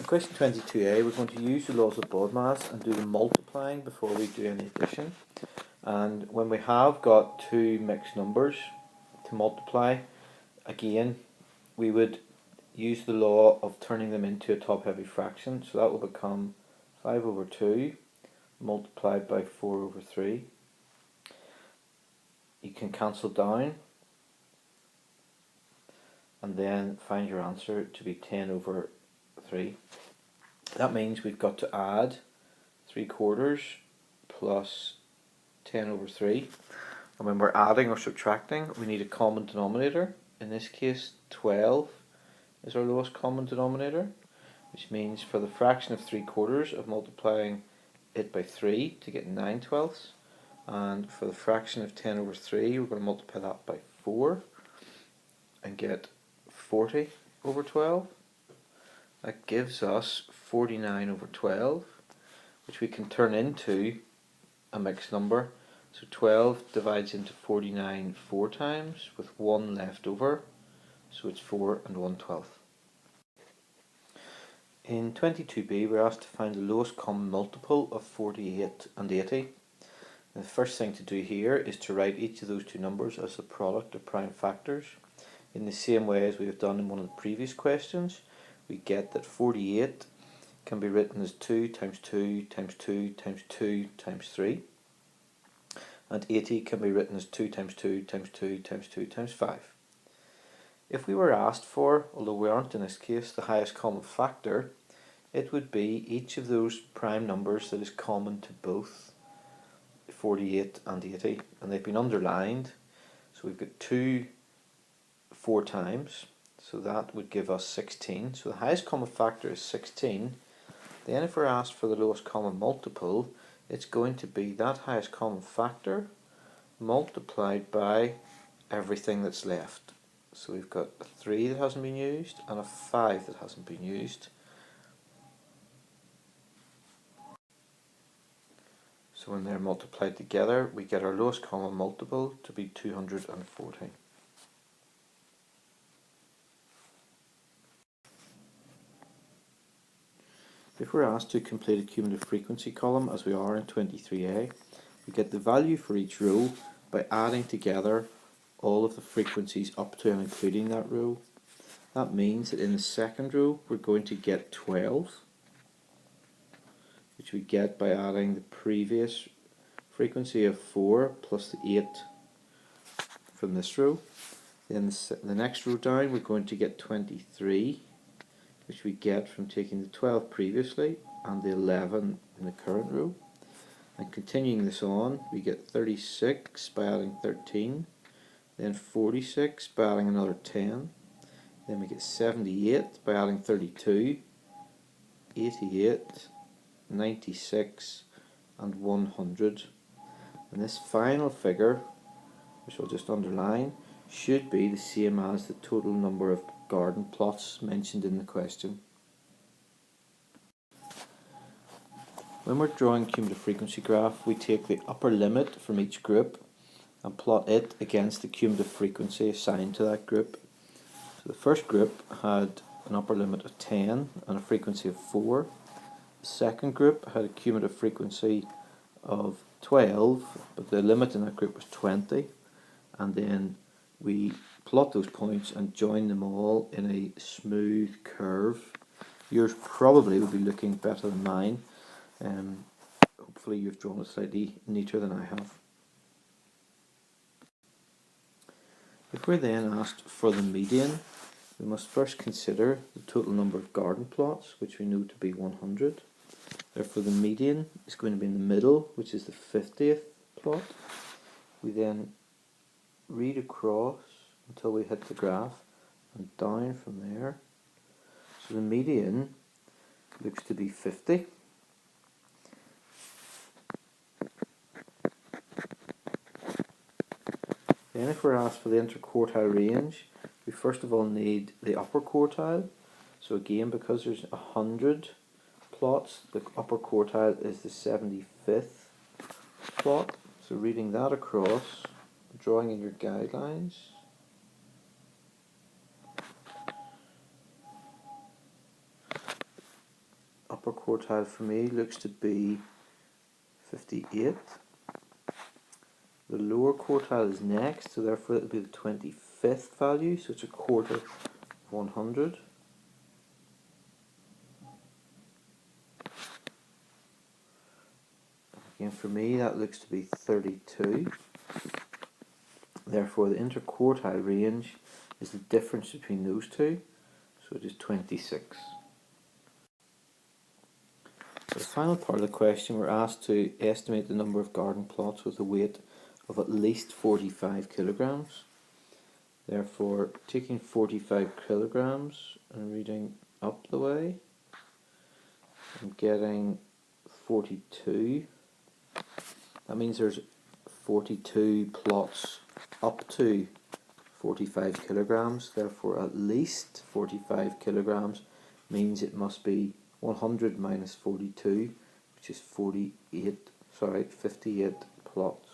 question 22a, we're going to use the laws of BODMAS and do the multiplying before we do any addition. And when we have got two mixed numbers to multiply, again, we would use the law of turning them into a top-heavy fraction. So that will become 5 over 2 multiplied by 4 over 3. You can cancel down and then find your answer to be 10 over 3. That means we've got to add 3/4 plus 10 over 3. And when we're adding or subtracting, we need a common denominator. In this case, 12 is our lowest common denominator, which means for the fraction of 3/4 of multiplying it by 3 to get 9/12, and for the fraction of 10 over 3, we're going to multiply that by 4 and get 40 over 12. That gives us 49 over 12, which we can turn into a mixed number. So 12 divides into 49 4 times, with 1 left over, so it's 4 and 1/12. In 22b, we're asked to find the lowest common multiple of 48 and 80. And the first thing to do here is to write each of those two numbers as the product of prime factors, in the same way as we have done in one of the previous questions. We get that 48 can be written as 2 times 2 times 2 times 2 times 3, and 80 can be written as 2 times 2 times 2 times 2 times 5. If we were asked for, although we aren't in this case, the highest common factor, it would be each of those prime numbers that is common to both 48 and 80, and they've been underlined. So we've got 2 4 times, so that would give us 16. So the highest common factor is 16. Then if we're asked for the lowest common multiple, it's going to be that highest common factor multiplied by everything that's left. So we've got a 3 that hasn't been used and a 5 that hasn't been used. So when they're multiplied together, we get our lowest common multiple to be 240. If we're asked to complete a cumulative frequency column, as we are in 23a, we get the value for each row by adding together all of the frequencies up to and including that row. That means that in the second row we're going to get 12, which we get by adding the previous frequency of 4 plus the 8 from this row. Then the next row down we're going to get 23, which we get from taking the 12 previously and the 11 in the current row. And continuing this on, we get 36 by adding 13, then 46 by adding another 10, then we get 78 by adding 32, 88, 96 and 100. And this final figure, which I'll just underline, should be the same as the total number of garden plots mentioned in the question. When we're drawing a cumulative frequency graph, we take the upper limit from each group and plot it against the cumulative frequency assigned to that group. So the first group had an upper limit of 10 and a frequency of 4. The second group had a cumulative frequency of 12, but the limit in that group was 20. And then we plot those points and join them all in a smooth curve. Yours probably will be looking better than mine. Hopefully you've drawn it slightly neater than I have. If we're then asked for the median, we must first consider the total number of garden plots, which we know to be 100. Therefore the median is going to be in the middle, which is the 50th plot. We then read across until we hit the graph and down from there. So the median looks to be 50. Then if we're asked for the interquartile range, we first of all need the upper quartile. So again, because there's 100 plots, the upper quartile is the 75th plot. So reading that across, drawing in your guidelines. upper quartile for me looks to be 58. The lower quartile is next, so therefore it will be the 25th value, so it's a quarter of 100. Again, for me that looks to be 32. Therefore the interquartile range is the difference between those two, so it is 26. For the final part of the question, we're asked to estimate the number of garden plots with a weight of at least 45 kilograms. Therefore, taking 45 kilograms and reading up the way, I'm getting 42. That means there's 42 plots up to 45 kilograms. Therefore, at least 45 kilograms means it must be 100 minus 42, which is 58 plots.